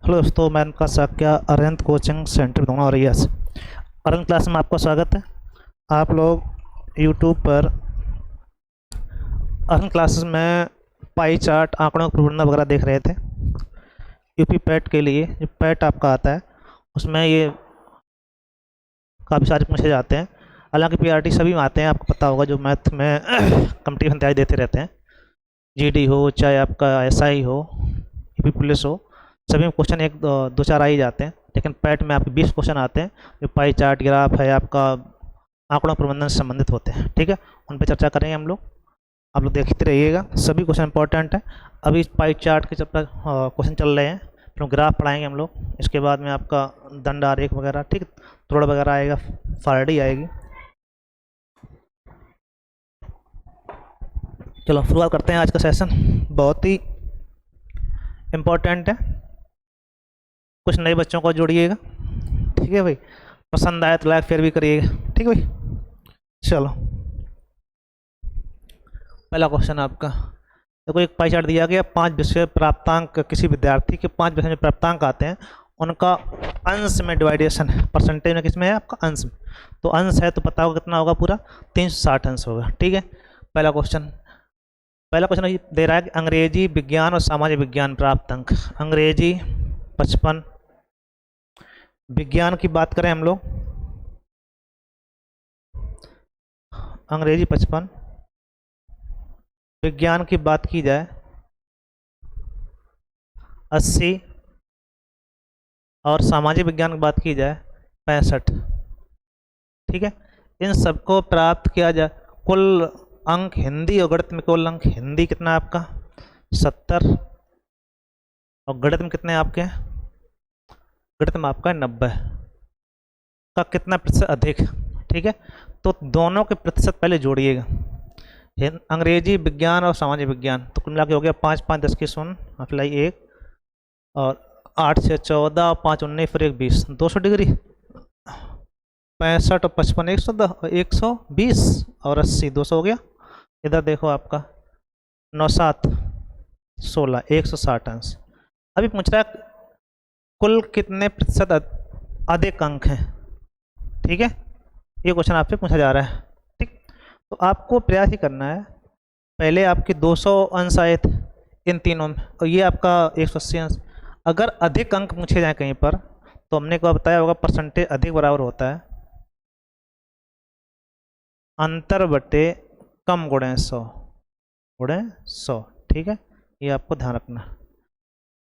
Hello दोस्तों, मैं इनका साक्या अरिहंत कोचिंग सेंटर दूंगा और यस अरिहंत क्लास में आपका स्वागत है। आप लोग यूट्यूब पर अरिहंत क्लासेस में पाई चार्ट, आंकड़ों का प्रबंधन वगैरह देख रहे थे। यूपी पैट के लिए जो पैट आपका आता है उसमें ये काफ़ी सारे पूछे जाते हैं। हालांकि पीआरटी सभी में आते हैं, आपको पता होगा, जो मैथ में कंपटीशन तैयारी देते रहते हैं। जीडी हो चाहे आपका एसआई हो, यूपी पुलिस हो, सभी में क्वेश्चन एक दो चार आ ही जाते हैं। लेकिन पैट में आपके 20 क्वेश्चन आते हैं जो पाई चार्ट, ग्राफ है, आपका आंकड़ों प्रबंधन से संबंधित होते हैं। ठीक है, उन पर चर्चा करेंगे हम लोग। आप लोग देखते रहिएगा, सभी क्वेश्चन इंपॉर्टेंट है। अभी पाई चार्ट के चैप्टर क्वेश्चन चल रहे हैं, फिर हम ग्राफ पढ़ाएंगे हम लोग। इसके बाद में आपका दंड आरेख वगैरह, ठीक, तोड़ वगैरह आएगा, फारडी आएगी। चलो शुरुआत करते हैं। आज का सेशन बहुत ही इम्पोर्टेंट है, कुछ नए बच्चों को जोड़िएगा। ठीक है भाई, पसंद आए तो लाइक शेयर भी करिएगा। ठीक है भाई, चलो पहला क्वेश्चन आपका देखो। एक पाई चार्ट दिया गया, 5 विषय प्राप्तांक, किसी विद्यार्थी के 5 विषय में प्राप्तांक आते हैं, उनका अंश में डिवाइडेशन है, परसेंटेज में किस में है आपका अंश में। तो अंश है तो पता होगा कितना होगा, पूरा 360 अंश होगा। ठीक है, पहला क्वेश्चन दे रहा है कि अंग्रेजी, विज्ञान और सामाजिक विज्ञान प्राप्तांक। अंग्रेजी 55, विज्ञान की बात करें हम लोग, अंग्रेजी 55, विज्ञान की बात की जाए 80, और सामाजिक विज्ञान की बात की जाए 65। ठीक है, इन सबको प्राप्त किया जाए। कुल अंक हिंदी और गणित में, कुल अंक हिंदी कितना है आपका 70, और गणित में कितने आपके, गणित में आपका 90 का कितना प्रतिशत अधिक। ठीक है, तो दोनों के प्रतिशत पहले जोड़िएगा, अंग्रेजी, विज्ञान और सामाजिक विज्ञान। तो कुल मिला के हो गया 5 5 10 की 0, अप्लाई 1, और 8 से 14, 5 19, फिर 1 20, 200 डिग्री। 65 और 55 120, और 80 200 हो गया। इधर देखो आपका 9 7 16 160 अंश। अभी पूछ रहा है कुल कितने प्रतिशत अधिक अंक हैं। ठीक है, ये क्वेश्चन आपसे पूछा जा रहा है। ठीक, तो आपको प्रयास ही करना है, पहले आपके 200 अंश आए थे इन तीनों में, और ये आपका 180 अंश। अगर अधिक अंक पूछे जाए कहीं पर, तो हमने को बताया होगा परसेंटेज अधिक बराबर होता है अंतर बटे कम गुणे 100। ठीक है, ये आपको ध्यान रखना।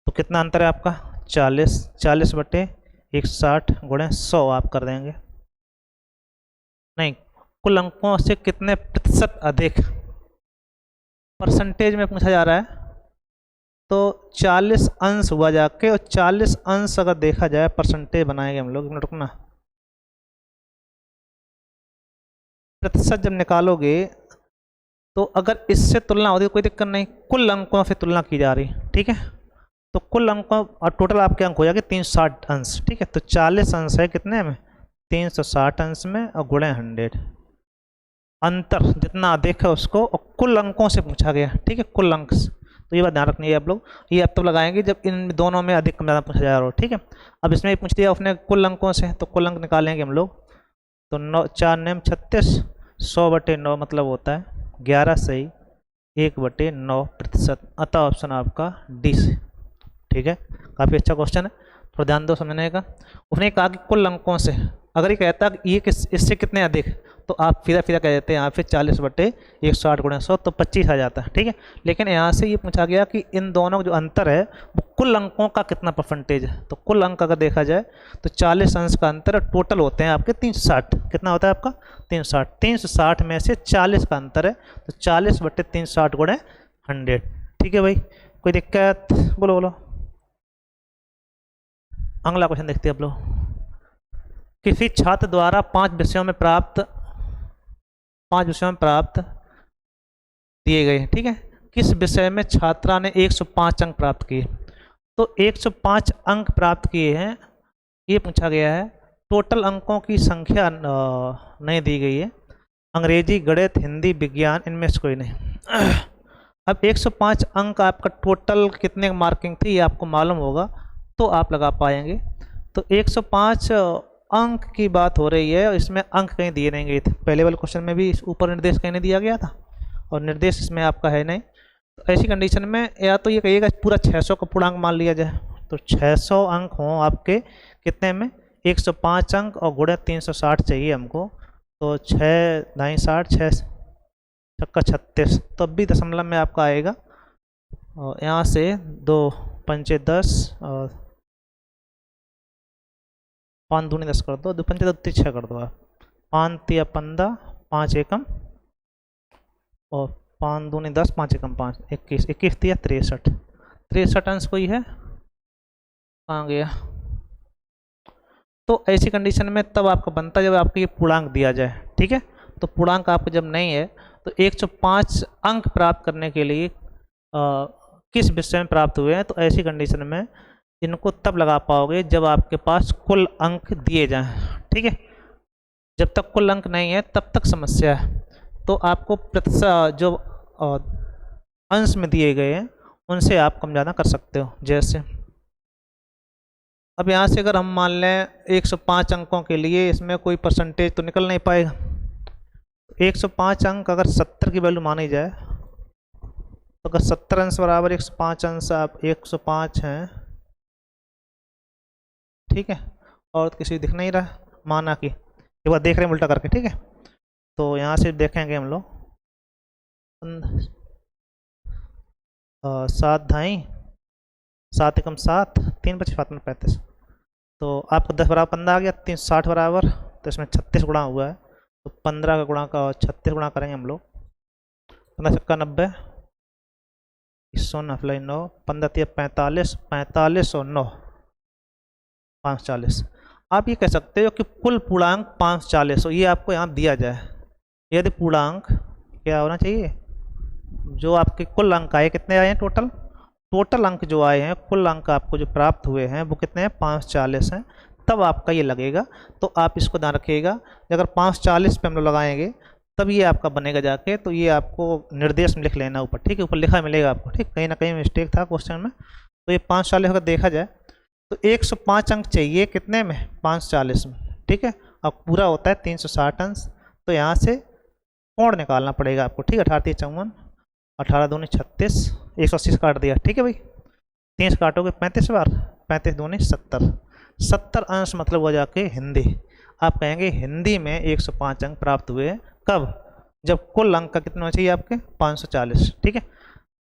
तो कितना अंतर है आपका 40 बटे 160 गुणे 100 आप कर देंगे। नहीं, कुल अंकों से कितने प्रतिशत अधिक, परसेंटेज में पूछा जा रहा है, तो 40 अंश हुआ जाके, और 40 अंश अगर देखा जाए परसेंटेज बनाएंगे हम लोग। रुकना, प्रतिशत जब निकालोगे तो अगर इससे तुलना होती है कोई दिक्कत नहीं, कुल अंकों से तुलना की जा रही। ठीक है, तो कुल अंकों और टोटल आपके अंक हो जाएंगे 360 अंश। ठीक है, तो 40 अंश है कितने में, 360 अंश में, और गुणे 100, अंतर जितना अधिक है उसको, और कुल अंकों से पूछा गया। ठीक है, कुल अंक। तो ये बात ध्यान रखनी है आप लोग, ये अब तब लगाएंगे जब इन दोनों में अधिक कम ज़्यादा पूछा जा रहा हो। ठीक है, अब इसमें पूछ दिया उसने कुल अंकों से, तो कुल अंक निकालेंगे हम लोग। तो 9 4 9 36, 100 बटे 9 मतलब होता है 11 सही 1 बटे 9 प्रतिशत। अतः ऑप्शन आपका डी से। ठीक है, काफ़ी अच्छा क्वेश्चन है, थोड़ा ध्यान दो समझने का। उसने कहा कि कुल अंकों से, अगर ये कहता कि ये इससे कितने अधिक, तो आप फिर कह देते हैं यहाँ पे 40 बटे 160 गुणे 100, तो 25 आ जाता है। ठीक है, लेकिन यहाँ से ये पूछा गया कि इन दोनों का जो अंतर है वो कुल अंकों का कितना परसेंटेज है। तो कुल अंक अगर देखा जाए तो 40 अंश का अंतर, टोटल होते हैं आपके 360। कितना होता है आपका 360, 360 में से 40 का अंतर है, तो 40 बटे 360 गुणे 100। ठीक है भाई, कोई दिक्कत, बोलो बोलो। अगला क्वेश्चन देखते हैं आप लोग। किसी छात्र द्वारा 5 विषयों में प्राप्त दिए गए। ठीक है, किस विषय में छात्रा ने 105 अंक प्राप्त किए। तो 105 अंक प्राप्त किए हैं, ये पूछा गया है। टोटल अंकों की संख्या नहीं दी गई है, अंग्रेजी, गणित, हिंदी, विज्ञान, इनमें से कोई नहीं। अब 105 अंक आपका टोटल कितने मार्किंग थी ये आपको मालूम होगा, तो आप लगा पाएंगे। तो 105 अंक की बात हो रही है और इसमें अंक कहीं दिए नहीं गए थे। पहले वाले क्वेश्चन में भी ऊपर निर्देश कहीं नहीं दिया गया था और निर्देश इसमें आपका है नहीं। तो ऐसी कंडीशन में या तो ये कहिएगा पूरा 600 का पूर्णांक मान लिया जाए, तो 600 अंक हों आपके कितने में, 105 अंक और गुणे 360 चाहिए हमको। तो 6 दाई 60, 6 छक्का 36, तब भी दशमलव में आपका आएगा। और यहाँ से 2 पंचे 10 और 5 दूनी 10 कर दो, 2 पंचे 2 6 कर दो आप, 5 तिया 15, 5 एकम और 5 दूनी 10, 5 एकम 5, 21, 21 तिया 63, 63 अंश कोई है, कहाँ गया। तो ऐसी कंडीशन में तब आपका बनता है जब आपको ये पूर्णांक दिया जाए, ठीक है। तो पूर्णांक आपको जब नहीं है तो 105 अंक प्राप्त करने के लिए किस विषय में प्राप्त हुए हैं, तो ऐसी कंडीशन में इनको तब लगा पाओगे जब आपके पास कुल अंक दिए जाएं, ठीक है। जब तक कुल अंक नहीं है तब तक समस्या है। तो आपको प्रतिशत जो अंश में दिए गए हैं उनसे आप कम ज़्यादा कर सकते हो। जैसे अब यहाँ से अगर हम मान लें 105 अंकों के लिए इसमें कोई परसेंटेज तो निकल नहीं पाएगा। 105 अंक अगर 70 की वैल्यू मानी जाए तो अगर 70 अंश बराबर 105 अंश आप 105 हैं, ठीक है, और किसी दिख नहीं रहा माना कि एक बार देख रहे हैं उल्टा करके, ठीक है। तो यहाँ से देखेंगे हम लोग 7 ढाई 7 एकम 7, 3 5 7 35, तो आपको 10 बराबर 15 आ गया, 360 बराबर, तो इसमें 36 गुणा हुआ है, तो 15 का गुणा का 36 गुणा करेंगे हम लोग, 15 छक्का 90, 109 फ्लाई 9, 15 तिया 45, 45 और 9 540। आप ये कह सकते हो कि कुल पूर्णांक 540 हो, ये आपको यहाँ दिया जाए। यदि पूर्णांक क्या होना चाहिए, जो आपके कुल अंक आए कितने आए हैं, टोटल अंक जो आए हैं, कुल अंक आपको जो प्राप्त हुए हैं वो कितने हैं, 540 हैं, तब आपका ये लगेगा। तो आप इसको ध्यान रखिएगा, अगर 540 पे हम लोग लगाएंगे तब ये आपका बनेगा जाके, तो ये आपको निर्देश में लिख लेना ऊपर, ठीक है, ऊपर लिखा मिलेगा आपको, ठीक, कहीं ना कहीं मिस्टेक था क्वेश्चन में। तो ये 540 अगर देखा जाए तो 105 अंक चाहिए कितने में, 540 में, ठीक है, अब पूरा होता है 360 अंश। तो यहाँ से कोण निकालना पड़ेगा आपको, ठीक है, 18 3 54, 18 दूनी 36, 180 काट दिया, ठीक है भाई, 30 काटोगे 35 बार, 35 दूनी 70, 70 अंश मतलब हो जाके हिंदी। आप कहेंगे हिंदी में 105 अंक प्राप्त हुए, कब, जब कुल अंक का कितना चाहिए आपके 540, ठीक है,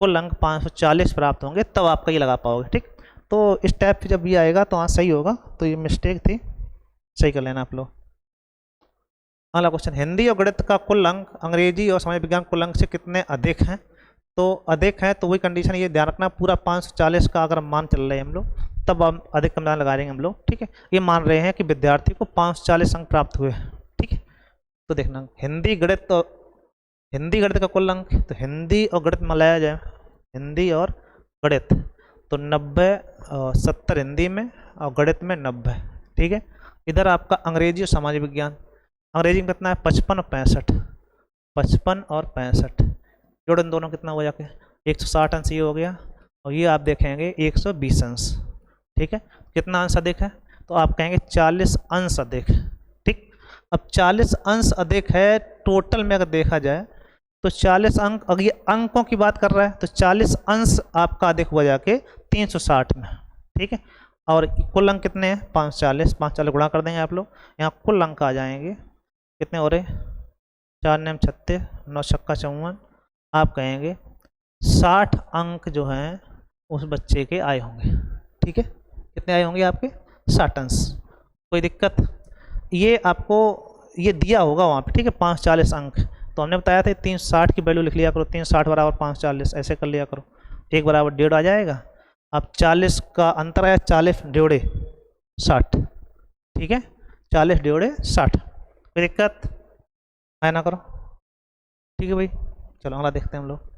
कुल अंक 540 प्राप्त होंगे तब आपका ये लगा पाओगे, ठीक। तो इस टाइप से जब ये आएगा तो हाँ सही होगा, तो ये मिस्टेक थी, सही कर लेना आप लोग। अगला क्वेश्चन, हिंदी और गणित का कुल अंक अंग्रेजी और समाज विज्ञान कुल अंक से कितने अधिक हैं। तो अधिक है तो वही कंडीशन ये ध्यान रखना, पूरा 540 का अगर मान चल रहे हैं हम लोग तब हम अधिक कम लगा देंगे हम लोग, ठीक है। ये मान रहे हैं कि विद्यार्थी को 540 अंक प्राप्त हुए, ठीक है। तो देखना हिंदी गणित का कुल अंक, तो हिंदी और गणित मिलाया जाए, हिंदी और गणित, तो 90 70 हिंदी में और गणित में 90, ठीक है। इधर आपका अंग्रेजी और सामाजिक विज्ञान, अंग्रेजी में कितना है 55 और 65, 55 और 65, जोड़ इन दोनों कितना हो जाके 160 अंश ये हो गया, और ये आप देखेंगे 120 अंश, ठीक है। कितना अंश अधिक है, तो आप कहेंगे 40 अंश अधिक, ठीक। अब 40 अंश अधिक है, टोटल में अगर देखा जाए तो 40 अंक, अगर ये अंकों की बात कर रहा है तो 40 अंश आपका अधिक हुआ जाके 360 में, ठीक है। और कुल अंक कितने हैं 540, 540 गुणा कर देंगे आप लोग, यहाँ कुल अंक आ जाएंगे कितने हो रहे, 4 9 36, 9 छक्का 54, आप कहेंगे 60 अंक जो हैं उस बच्चे के आए होंगे, ठीक है। कितने आए होंगे आपके 60 अंश, कोई दिक्कत, ये आपको ये दिया होगा वहाँ पे, ठीक है, 540 अंक। तो हमने बताया था 360 की वैल्यू लिख लिया करो, 360 बराबर 540 ऐसे कर लिया करो, 1 बराबर 1.5 आ जाएगा। अब 40 का अंतर आया, 40 डेढ़े 60, ठीक है, 40 डेढ़े 60, कोई दिक्कत है ना, करो, ठीक है भाई। चलो अगला देखते हैं हम लोग।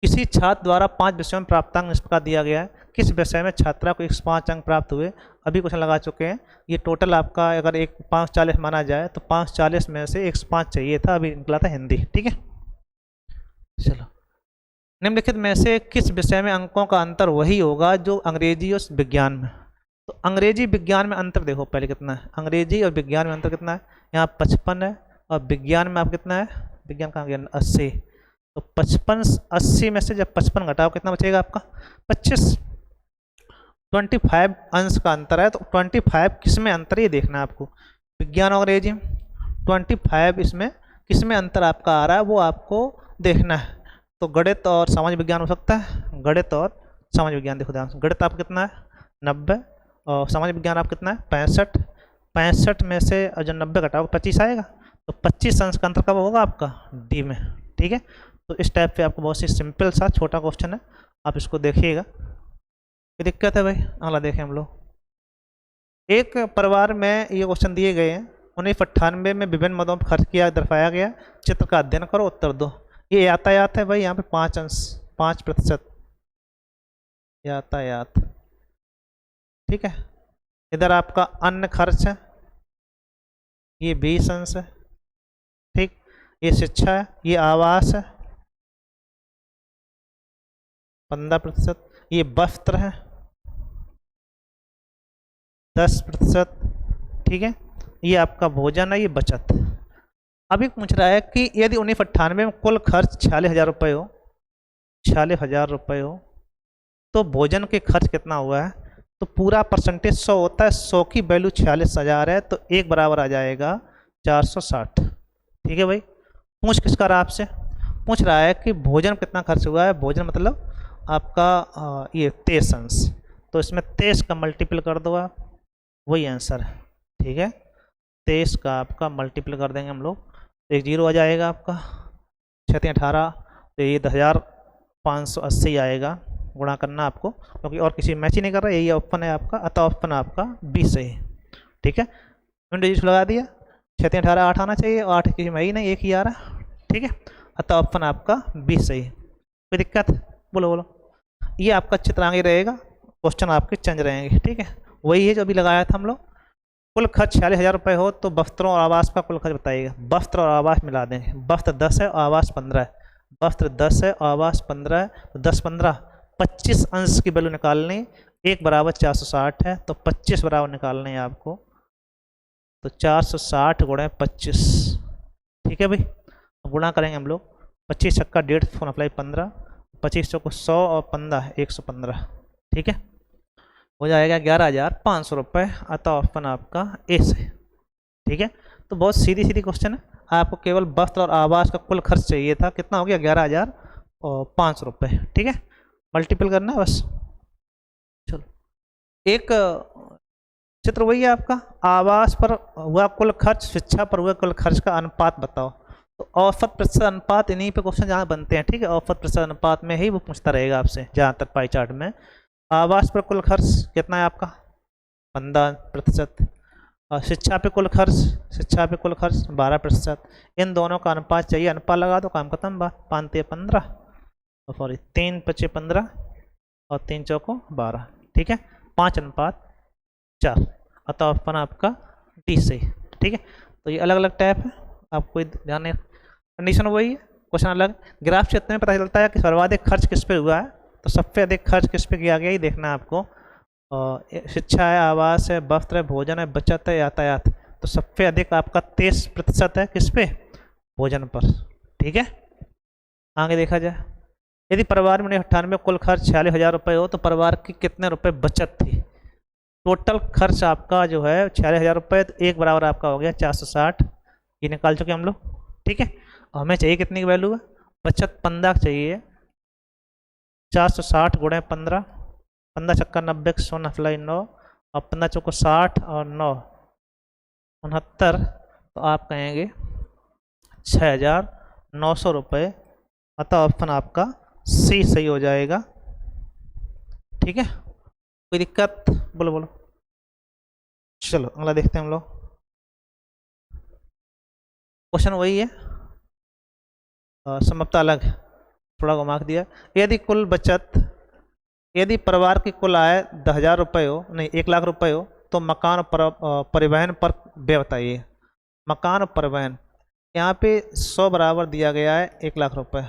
किसी छात्र द्वारा 5 विषयों में प्राप्तांक इस प्रकार दिया गया है, किस विषय में छात्रा को 105 अंक प्राप्त हुए। अभी क्वेश्चन लगा चुके हैं, ये टोटल आपका अगर 540 माना जाए तो 540 में से 105 चाहिए था, अभी निकला था हिंदी, ठीक है। चलो, निम्नलिखित में से किस विषय में अंकों का अंतर वही होगा जो अंग्रेजी और विज्ञान में। तो अंग्रेजी विज्ञान में अंतर देखो पहले कितना है, अंग्रेजी और विज्ञान में अंतर कितना है, यहाँ 55 है और विज्ञान में आप कितना है, विज्ञान कहाँ गया, 80। तो 55 80 में से जब 55 घटाओ कितना बचेगा आपका 25, 25 अंश का अंतर है। तो 25 किस में अंतर ये देखना है आपको, विज्ञान और अंग्रेजी में 25 इसमें किस में अंतर आपका आ रहा है वो आपको देखना है। तो गणित और सामाजिक विज्ञान हो सकता है, गणित और सामाजिक विज्ञान देखो ध्यान से, गणित आपका कितना है 90 और सामाजिक विज्ञान आप कितना है 65, 65 में से जो 90 घटाओ 25 आएगा। तो 25 अंश का अंतर कब होगा आपका डी में, ठीक है। तो इस टाइप पे आपको बहुत सी सिंपल सा छोटा क्वेश्चन है, आप इसको देखिएगा। कोई दिक्कत है भाई, अगला देखें हम लोग। एक परिवार में ये क्वेश्चन दिए गए हैं, 1998 में विभिन्न मदों पर खर्च किया दर्शाया गया, चित्र का अध्ययन करो उत्तर दो। ये यातायात है भाई, यहाँ पे 5 अंश 5% यातायात, ठीक है। इधर आपका अन्य खर्च है, ये 20 अंश है, ठीक। ये शिक्षा है, ये आवास है 15%, ये वस्त्र है 10%, ठीक है। ये आपका भोजन है, ये बचत। अभी पूछ रहा है कि यदि 1998 में कुल खर्च 46,000 रुपये हो, 46,000 रुपये हो, तो भोजन के खर्च कितना हुआ है। तो पूरा परसेंटेज 100 होता है, 100 की वैल्यू 46,000 है, तो एक बराबर आ जाएगा 460, ठीक है भाई। पूछ किसका रहा आपसे, पूछ रहा है कि भोजन कितना खर्च हुआ है, भोजन मतलब आपका ये 23 अंश, तो इसमें 23 का मल्टीपल कर दो आप, वही आंसर है, ठीक है। 23 का आपका मल्टीपल कर देंगे हम लोग, तो एक जीरो आ जाएगा आपका, 6 18, तो ये 10,580 आएगा। गुणा करना आपको, क्योंकि और किसी मैच ही नहीं कर रहा, यही ऑप्शन है आपका, अतः ऑप्शन आपका 20 सही है, ठीक है। डिजिट लगा दिया, 6 18 8 आना चाहिए, 8 किसी में ही नहीं, एक ही आ रहा, ठीक है। अतः ऑप्शन आपका 20 सही है। कोई दिक्कत, बोलो बोलो। ये आपका चित्र आगे रहेगा, क्वेश्चन आपके चेंज रहेंगे, ठीक है। वही है जो अभी लगाया था हम लोग। कुल खर्च 46,000 रुपये हो तो वस्त्रों और आवास का कुल खर्च बताइएगा। वस्त्र और आवास मिला देंगे, वस्त्र 10 है और आवास 15 है, वस्त्र 10 है और आवास 15 है, तो 10 15 25 अंश की वैल्यू निकालनी, 1 बराबर 460 है, तो 25 बराबर निकालने हैं आपको, तो 460 गुणे 25, ठीक है भाई। अब गुणा करेंगे हम लोग, 25 छक्का 1.5 फोन अप्लाई 15, 25 चौको 100 और 15 115, ठीक है। हो जाएगा 11,500 रुपये, अतः ऑप्शन आपका ए से, ठीक है। तो बहुत सीधी सीधी क्वेश्चन है, आपको केवल वस्त्र और आवास का कुल खर्च चाहिए था, कितना हो गया 11,500 रुपये, ठीक है। मल्टीपल करना है बस। चलो, एक चित्र वही है आपका, आवास पर हुआ कुल खर्च, शिक्षा पर हुआ कुल खर्च का अनुपात बताओ। तो औसत प्रतिशत अनुपात इन्हीं पे क्वेश्चन जहाँ बनते हैं, ठीक है। औसत प्रतिशत अनुपात में ही वो पूछता रहेगा आपसे, जहाँ तक पाई चार्ट में। आवास पर कुल खर्च कितना है आपका 15%, और शिक्षा पे कुल खर्च, शिक्षा पे कुल खर्च 12%। इन दोनों का अनुपात चाहिए, अनुपात लगा दो, काम खत्म, बात 5 3 15, सॉरी 3 5 15 और 3 चौको 12, ठीक है। 5:4, अतः ऑप्शन आपका डी से, ठीक है। तो ये अलग अलग टाइप है, आपको ध्यान नहीं, कंडीशन वही है, क्वेश्चन अलग। ग्राफ से इतने में पता चलता है कि सर्वाधिक खर्च किस पे हुआ है, तो सबसे अधिक खर्च किस पे किया गया ये देखना है आपको। शिक्षा है, आवास है, वस्त्र है, भोजन है, बचत है, यातायात। तो सबसे अधिक आपका 23% है किस पे, भोजन पर, ठीक है। आगे देखा जाए, यदि परिवार में 1998 में कुल खर्च 46,000 रुपये हो तो परिवार की कितने रुपए बचत थी। टोटल खर्च आपका जो है 46,000 रुपये, तो एक बराबर आपका हो गया 460, ये निकाल चुके हम लोग, ठीक है। और हमें चाहिए कितनी की वैल्यू है, बचत 15 चाहिए, 460 गुणे 15, 15 छक्का 90, 100 नफलाई 9 और 15 चौको 60 और 9 69, तो आप कहेंगे 6,900 रुपये, अतः ऑप्शन आपका सी सही हो जाएगा, ठीक है। कोई दिक्कत, बोलो बोलो। चलो अगला देखते हैं हम लोग। क्वेश्चन वही है, समाप्त अलग है, थोड़ा घुमा दिया। यदि कुल बचत, यदि परिवार की कुल आय 10,000 रुपये हो, नहीं 1 लाख रुपये हो, तो मकान परिवहन पर व्यय बताइए। मकान और परिवहन, यहाँ पे 100 बराबर दिया गया है 1 लाख रुपये,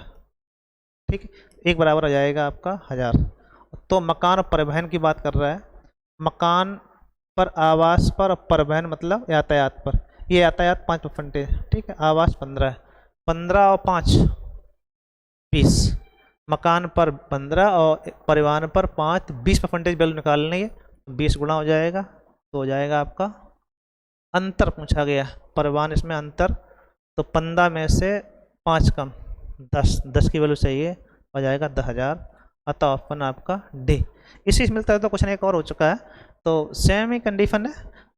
ठीक है। एक बराबर आ जाएगा आपका 1000, तो मकान और परिवहन की बात कर रहा है, मकान पर, आवास पर, और परिवहन मतलब यातायात पर। ये यातायात 5%, ठीक है। आवास 15 है, 15 और 5 20। मकान पर 15 और परिवहन पर 5, 20% वैल्यू निकालनी है। 20 गुणा हो जाएगा तो हो जाएगा आपका अंतर पूछा गया, परिवहन इसमें अंतर। तो 15 में से 5 कम 10, 10 की वैल्यू चाहिए, हो जाएगा 10,000। अतः ऑप्शन आपका डी। इसी से मिलता है। तो क्वेश्चन एक और हो चुका है, तो सेम ही कंडीशन है,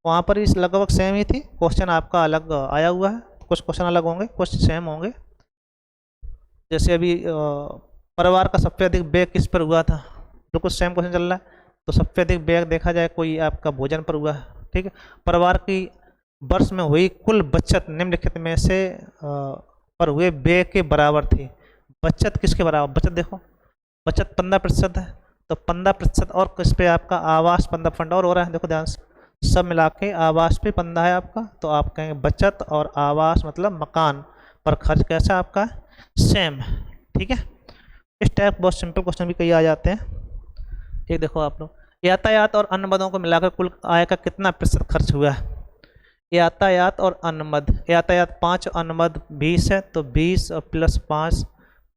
वहाँ पर इस लगभग सेम ही थी। क्वेश्चन आपका अलग आया हुआ है, कुछ क्वेश्चन अलग होंगे, कुछ सेम होंगे। जैसे अभी परिवार का सबसे अधिक व्यय किस पर हुआ था, बिल्कुल सेम क्वेश्चन चल रहा है। तो सबसे अधिक व्यय देखा जाए कोई आपका भोजन पर हुआ है, ठीक है। परिवार की वर्ष में हुई कुल बचत निम्नलिखित में से पर हुए व्यय के बराबर थी। बचत किसके बराबर, बचत देखो, बचत 15% है, तो 15% और किस पे आपका आवास 15% और हो रहा है। देखो ध्यान से, सब मिला के आवास पे 15 है आपका, तो आप कहेंगे बचत और आवास मतलब मकान पर खर्च कैसा आपका सेम, ठीक है। इस टाइप बहुत सिंपल क्वेश्चन भी कई आ जाते हैं। ये देखो आप लोग, यातायात और अन्य मदों को मिलाकर कुल आय का कितना प्रतिशत खर्च हुआ है। यातायात और अन्य मद, यातायात 5, अन्य मद 20 है, तो 20 और प्लस 5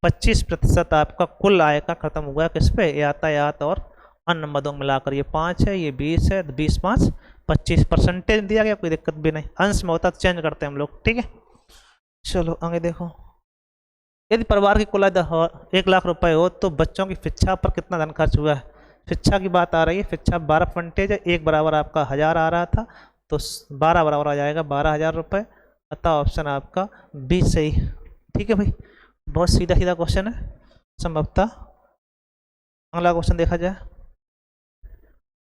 25% आपका कुल आय का खत्म हुआ है किस पे, यातायात और अन्य मदों मिलाकर। ये 5 है, ये 20 है, तो 20 5 25 परसेंटेज दिया गया, कोई दिक्कत भी नहीं। अंश में होता तो चेंज करते हैं हम लोग, ठीक है। चलो आगे देखो, यदि परिवार की कुल आय 1 लाख रुपए हो तो बच्चों की शिक्षा पर कितना धन खर्च हुआ है। शिक्षा की बात आ रही है, शिक्षा 12% है, 1 बराबर आपका 1000 आ रहा था, तो 12 बराबर आ जाएगा 12,000 रुपये। अतः ऑप्शन आपका बी सही, ठीक है भाई। बहुत सीधा सीधा क्वेश्चन है संभवतः। अगला क्वेश्चन देखा जाए,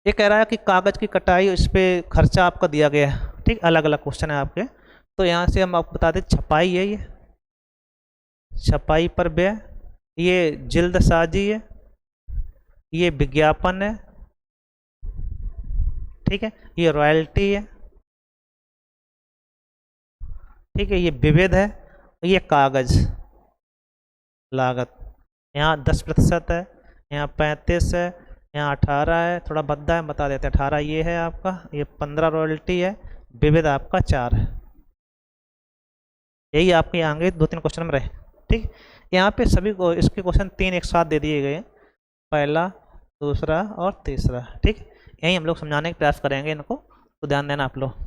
ये कह रहा है कि कागज की कटाई, इस पर खर्चा आपका दिया गया है, ठीक। अलग अलग क्वेश्चन है आपके, तो यहाँ से हम आपको बता दें छपाई है, ये छपाई पर व्यय, ये जल्दसाजी है, ये विज्ञापन है, ठीक है, ये रॉयल्टी है, ठीक है, ये विविध है, ये कागज लागत। यहाँ 10% है, यहाँ 35 है, यहाँ 18 है, थोड़ा भद्दा है बता देते हैं। 18 ये है आपका, ये 15 रॉयल्टी है, विविध आपका 4 है। यही आपके आगे 2-3 क्वेश्चन में रहे, ठीक। यहाँ पे सभी को इसके क्वेश्चन 3 एक साथ दे दिए गए, पहला, दूसरा और तीसरा, ठीक। यही हम लोग समझाने का प्रयास करेंगे इनको, तो ध्यान देना आप लोग।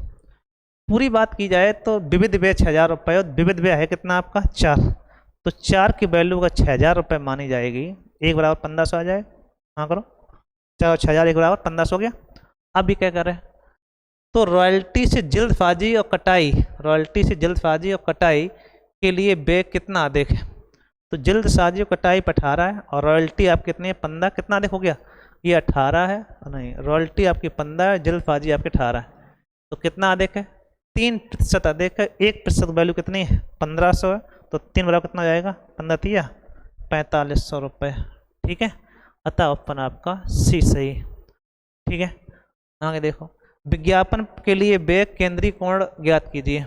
पूरी बात की जाए तो विविध व्यय 6,000 रुपये, और विविध व्यय है कितना आपका 4, तो 4 की वैल्यू का 6,000 रुपये मानी जाएगी। 1 बराबर 1500 आ जाए, हाँ करो, चलो 6,000 1 बराबर 1500 हो गया। अब ये क्या कर रहे हैं, तो रॉयल्टी से जल्दबाजी और कटाई, रॉयल्टी से जल्दबाजी और कटाई के लिए व्यय कितना अधिक है। तो जल्दबाजी और कटाई पर 18 है, और रॉयल्टी आप कितनी है 15, कितना अधिक हो गया, ये 18 है, नहीं रॉयल्टी आपकी 15 है, जल्दबाजी आपके 18 है, तो कितना अधिक है 3% अधिक है। 1% वैल्यू कितनी है 1500 है, तो 3 बराबर कितना जाएगा 15 तिया 4500 रुपये, ठीक है। अतः ऑप्शन आपका सी सही, ठीक है। आगे देखो, विज्ञापन के लिए व्यय केंद्रीय कोण ज्ञात कीजिए।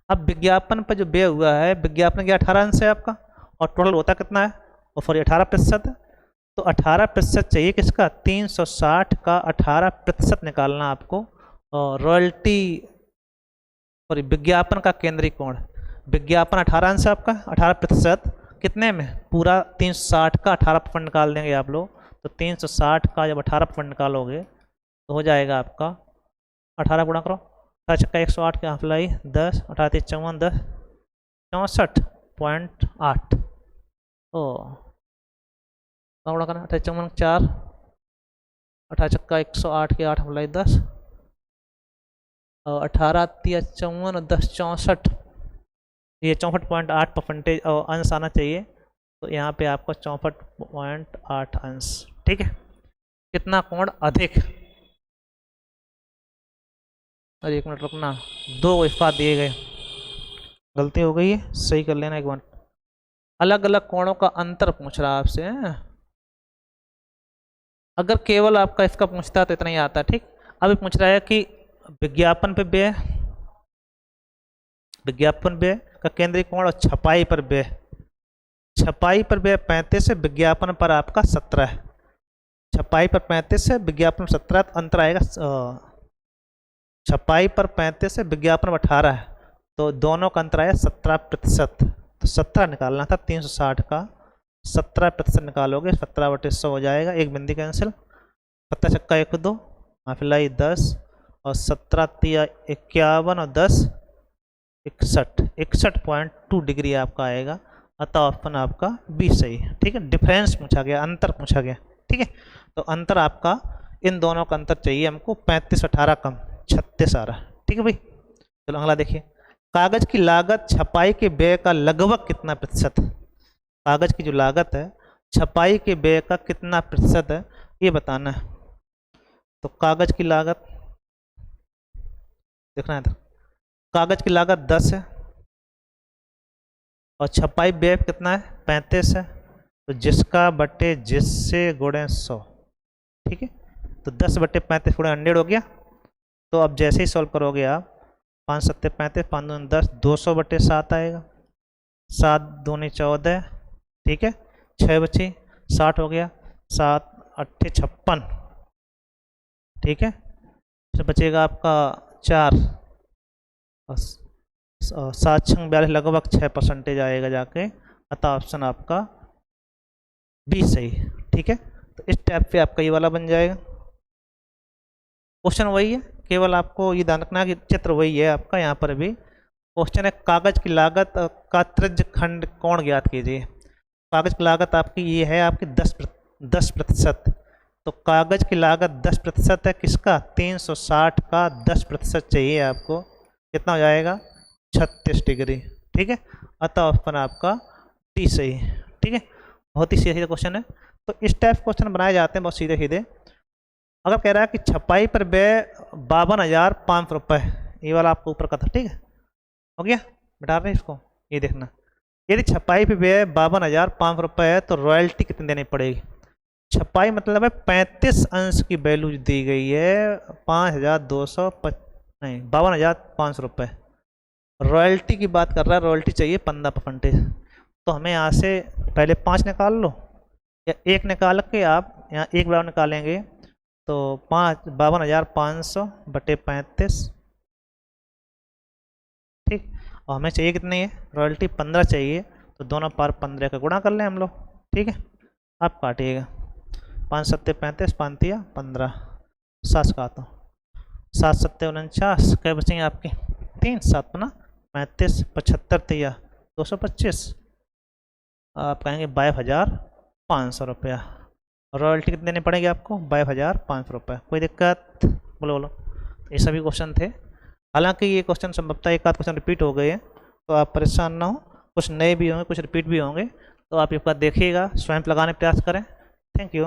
अब विज्ञापन पर जो व्यय हुआ है, विज्ञापन के 18 अंश है आपका, और टोटल होता कितना है, और फिर 18% है, तो 18% चाहिए किसका, 360 का 18% निकालना आपको। और रॉयल्टी और विज्ञापन का केंद्रीय कोण, विज्ञापन 18 अंश आपका, 18% कितने में, पूरा 360 का 18% निकाल देंगे आप लोग, तो 360 का जब 18% निकालोगे तो हो जाएगा आपका 18 गुणा करो, 18 छक्का 108 के हाफ लाई 10, 18 3 54 10 64.8, ओ गुणा करना 18 54 4, 18 छक्का 108 के 8 हाफ लाई 10, और 18 3 54 10 64, ये 64.8% अंश आना चाहिए, तो यहाँ पे आपको 64.8 अंश, ठीक है। कितना कोण अधिक, अरे 1 मिनट रुकना, 2 इस्पात दिए गए, गलती हो गई है, सही कर लेना 1 मिनट। अलग अलग कोणों का अंतर पूछ रहा है आपसे, अगर केवल आपका इसका पूछता तो इतना ही आता, ठीक। अभी पूछ रहा है कि विज्ञापन पे व्यय, विज्ञापन व्यय का केंद्रीय कोण और छपाई पर व्यय, छपाई पर व्यय 35 है, विज्ञापन पर आपका 17 है, छपाई पर 35 है, विज्ञापन 17, तो अंतर आएगा छपाई पर 35 है, विज्ञापन 18 है, तो दोनों का अंतर आया 17%। तो 17 निकालना था, 360 का 17% निकालोगे 17/100 हो जाएगा, एक बिंदी कैंसिल, 17 छक्का 1 2, हाफिलाई 10 और 17 तिया 51 और 10 61.2 डिग्री आपका आएगा। अतः ऑप्शन आपका बी सही है। ठीक है, डिफरेंस पूछा गया, अंतर पूछा गया। ठीक है, तो अंतर आपका इन दोनों का अंतर चाहिए हमको, 35 18 कम 36 आ रहा है। ठीक है भाई, चलो अगला देखिए। कागज की लागत छपाई के व्यय का लगभग कितना प्रतिशत है? कागज की जो लागत है छपाई के व्यय का कितना प्रतिशत है ये बताना है। तो कागज की लागत देखना है, कागज की लागत 10 है और छपाई व्यय कितना है 35 है, तो जिसका बटे जिससे गुणे 100। ठीक है, तो 10 बटे 35 गुणे 100 हो गया। तो अब जैसे ही सॉल्व करोगे आप 5 7 35 5 2 10, 200 बटे 7 आएगा, 7 दूनी 14। ठीक है, 6 बचे 60 हो गया, 7 8 56। ठीक है, फिर बचेगा आपका 4 और 7 6 42, लगभग 6% आएगा जाके। अतः ऑप्शन आपका बी सही। ठीक है, तो इस टैब पे आपका ये वाला बन जाएगा। क्वेश्चन वही है, केवल आपको ये ध्यान रखना कि चित्र वही है आपका। यहाँ पर भी क्वेश्चन है कागज की लागत का त्रिज्य खंड कोण ज्ञात कीजिए। कागज की लागत आपकी ये है आपकी 10%। तो कागज की लागत 10% है, किसका 360 का 10% चाहिए आपको, कितना हो जाएगा 36 डिग्री। ठीक है, अतः ऑप्शन आपका डी सही है। ठीक है, बहुत ही सीधा क्वेश्चन है। तो इस टाइप क्वेश्चन बनाए जाते हैं बहुत सीधे सीधे। अगर कह रहा है कि छपाई पर व्यय 52,500 रुपये, ये वाला आपको ऊपर का था। ठीक है, हो गया, बैठा रहे हैं इसको। ये देखना, यदि छपाई पर व्यय 52,500 रुपये है तो रॉयल्टी कितनी देनी पड़ेगी। छपाई मतलब है 35 अंश की वैल्यू दी गई है 5,200 नहीं 52,500 रुपये। रॉयल्टी की बात कर रहा है, रॉयल्टी चाहिए 15%। तो हमें यहाँ से पहले 5 निकाल लो या 1 निकाल के आप यहाँ 1 बराबर निकालेंगे तो 52,500 बटे 35। ठीक, और हमें चाहिए कितनी है रॉयल्टी 15 चाहिए, तो दोनों पार 15 का गुणा कर लें हम लोग। ठीक है, आप काटिएगा 5 7 35 5 3 15, 7 का आता हूँ 7 7 49, क्या बचेंगे आपके 3 7 ना 35 75 3 225। आप कहेंगे 22,500 रुपया। रॉयल्टी कितनी देनी पड़ेगी आपको 22,500 रुपये। कोई दिक्कत? बोलो बोलो। ये सभी क्वेश्चन थे, हालांकि ये क्वेश्चन संभवतः एक आध क्वेश्चन रिपीट हो गए हैं, तो आप परेशान ना हो, कुछ नए भी होंगे कुछ रिपीट भी होंगे, तो आप एक बार देखिएगा, स्वयं लगाने प्रयास करें। Thank you.